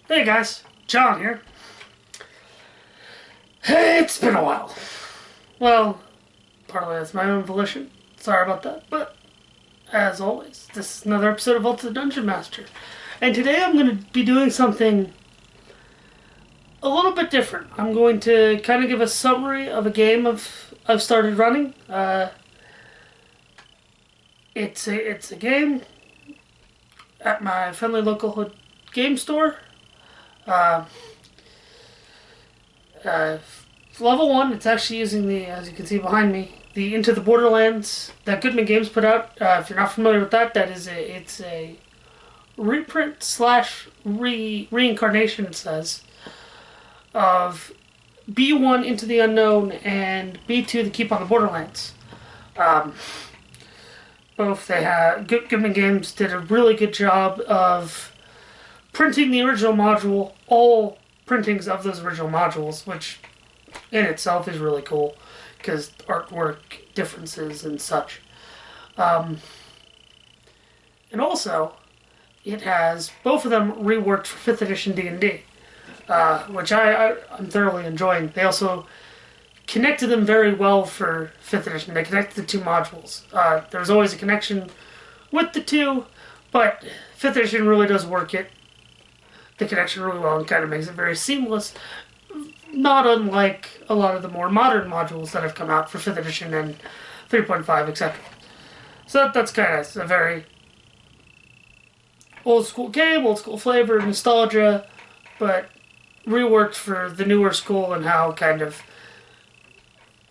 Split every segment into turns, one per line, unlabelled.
Hey guys, John here. Hey, it's been a while. Well, partly that's my own volition. Sorry about that. But, as always, this is another episode of Ultimate Dungeon Master. And today I'm going to be doing something a little bit different. I'm going to kind of give a summary of a game I've started running. It's a game at my friendly local game store. Uh, uh, Level 1, it's actually using the, as you can see behind me, the Into the Borderlands that Goodman Games put out. If you're not familiar with that, it's a reprint slash reincarnation, it says, of B1 Into the Unknown and B2 The Keep on the Borderlands. Both they had Goodman Games did a really good job of printing the original module, all printings of those original modules, which in itself is really cool because artwork differences and such. And also, it has both of them reworked for 5th edition D&D, which I'm thoroughly enjoying. They also connected them very well for 5th edition. They connected the two modules. There's always a connection with the two, but 5th edition really does work the connection really well and kind of makes it very seamless, not unlike a lot of the more modern modules that have come out for 5th edition and 3.5, etc. So that's kind of a very old school game, old school flavor, nostalgia, but reworked for the newer school and how kind of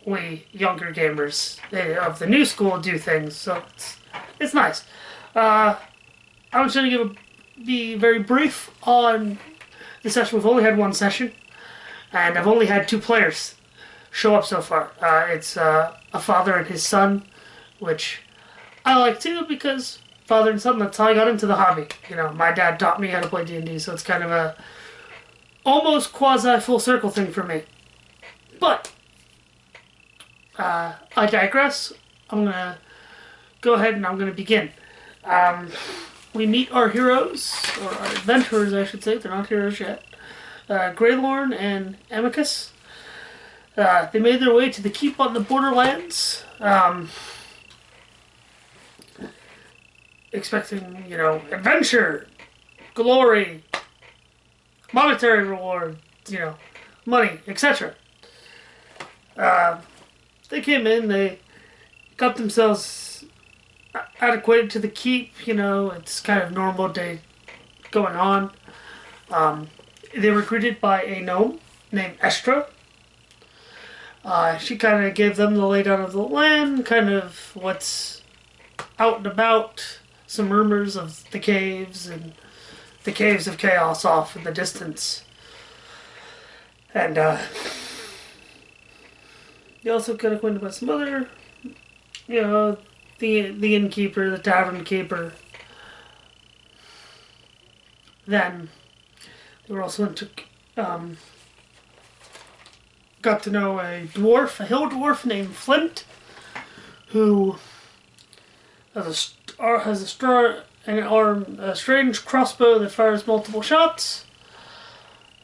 we younger gamers of the new school do things. So it's nice. I'm just going to be very brief on the session. We've only had one session, and I've only had 2 players show up so far. It's a father and his son, which I like too because father and son, that's how I got into the hobby. You know, my dad taught me how to play D&D, so it's kind of a almost quasi full circle thing for me. But I digress. I'm going to go ahead and I'm going to begin. We meet our heroes, or our adventurers, I should say. They're not heroes yet. Greylorn and Amicus. They made their way to the Keep on the Borderlands, expecting, adventure, glory, monetary reward, money, etc. They came in, they got themselves adequate to the keep, it's kind of normal day going on. They were greeted by a gnome named Estra. She kind of gave them the laydown of the land, kind of what's out and about, some rumors of the caves and the caves of chaos off in the distance. And they also got acquainted with some other, the innkeeper, the tavern keeper. Then they were also got to know a hill dwarf named Flint, who has a strange crossbow that fires multiple shots,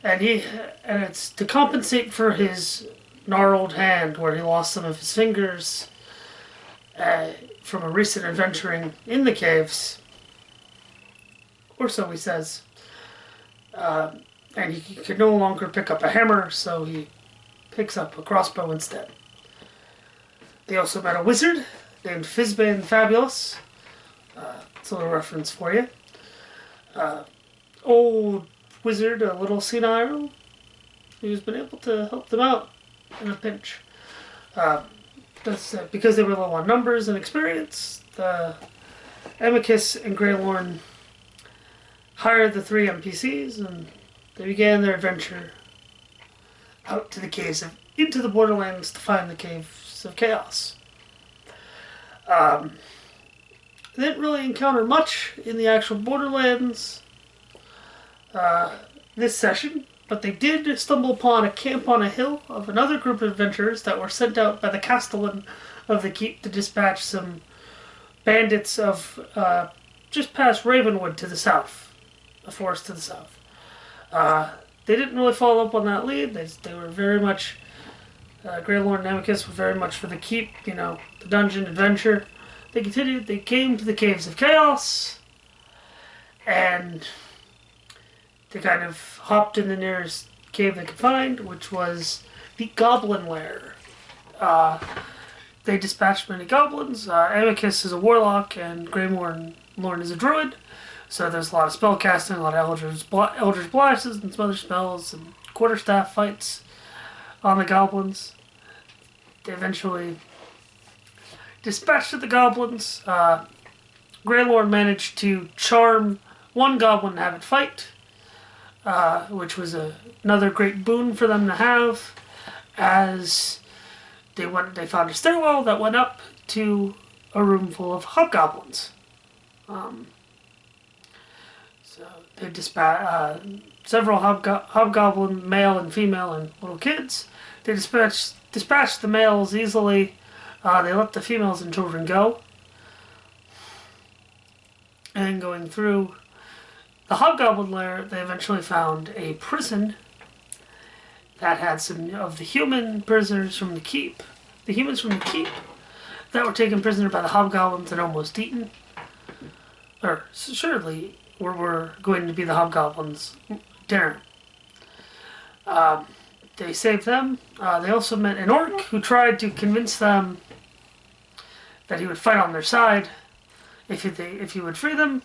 and it's to compensate for his gnarled hand, where he lost some of his fingers from a recent adventuring in the caves, or so he says. And he could no longer pick up a hammer, so he picks up a crossbow instead. They also met a wizard named Fizbane Fabulous. That's a little reference for you. Old wizard, a little senile, who's been able to help them out in a pinch. That's because they were low on numbers and experience. The Amicus and Greylorn hired the 3 NPCs, and they began their adventure out to the caves into the Borderlands to find the caves of chaos. They didn't really encounter much in the actual Borderlands this session, but they did stumble upon a camp on a hill of another group of adventurers that were sent out by the Castellan of the Keep to dispatch some bandits of just past Ravenwood to the south, a forest to the south. They didn't really follow up on that lead. They were very much, Grey Lord and Amicus were very much for the keep, the dungeon adventure. They continued, they came to the Caves of Chaos, and they kind of hopped in the nearest cave they could find, which was the Goblin Lair. They dispatched many goblins. Amicus is a warlock, and Grey Lord is a druid. So there's a lot of spell casting, a lot of Eldritch Blasts and some other spells, and quarterstaff fights on the goblins. They eventually dispatched the goblins. Grey Lord managed to charm one goblin to have it fight, which was another great boon for them to have, as they found a stairwell that went up to a room full of hobgoblins. So they dispatched several hobgoblin, male and female, and little kids. They dispatched the males easily. They let the females and children go. And going through the hobgoblin lair, they eventually found a prison that had some of the human prisoners from the keep. The humans from the keep that were taken prisoner by the hobgoblins and almost eaten. Or surely were going to be the hobgoblins' dinner. They saved them. They also met an orc who tried to convince them that he would fight on their side if he would free them.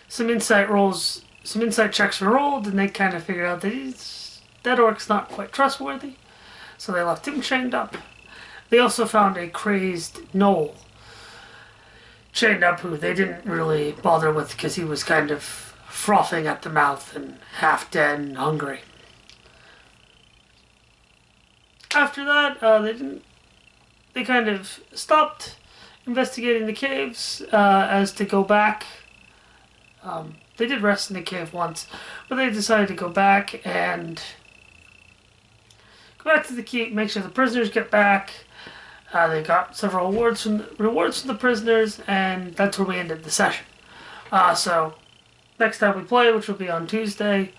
Some insight checks were rolled, and they kind of figured out that orc's not quite trustworthy, so they left him chained up. They also found a crazed gnoll chained up, who they didn't really bother with because he was kind of frothing at the mouth and half dead and hungry. After that, they kind of stopped investigating the caves as to go back. They did rest in the cave once, but they decided to go back to the keep, make sure the prisoners get back. They got several rewards from the prisoners, and that's where we ended the session. So next time we play, which will be on Tuesday,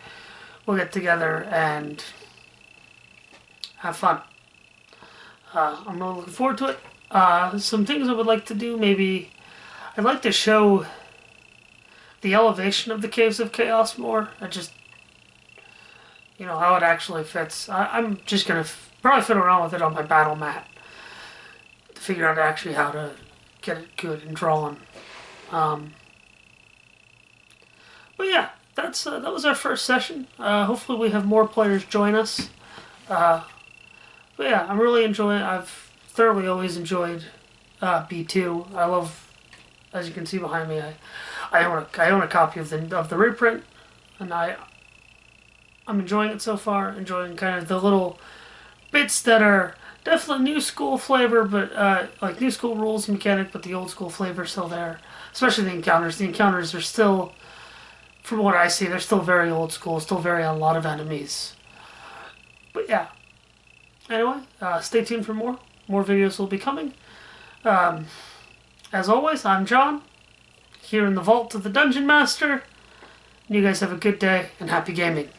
we'll get together and have fun. I'm really looking forward to it. Some things I would like to do, maybe I'd like to show the elevation of the Caves of Chaos more. How it actually fits. I'm just going to probably fiddle around with it on my battle mat to figure out actually how to get it good and drawn. But yeah, that was our first session. Hopefully we have more players join us. But yeah, I'm really enjoying it. I've thoroughly always enjoyed B2. I love, as you can see behind me, I own a copy of the reprint, and I'm enjoying it so far. Enjoying kind of the little bits that are definitely new school flavor, but like new school rules and mechanic, but the old school flavor is still there. Especially the encounters. The encounters are still, from what I see, they're still very old school. Still very a lot of enemies. But yeah. Anyway, stay tuned for more. More videos will be coming. As always, I'm John, here in the vault of the Dungeon Master. And you guys have a good day and happy gaming.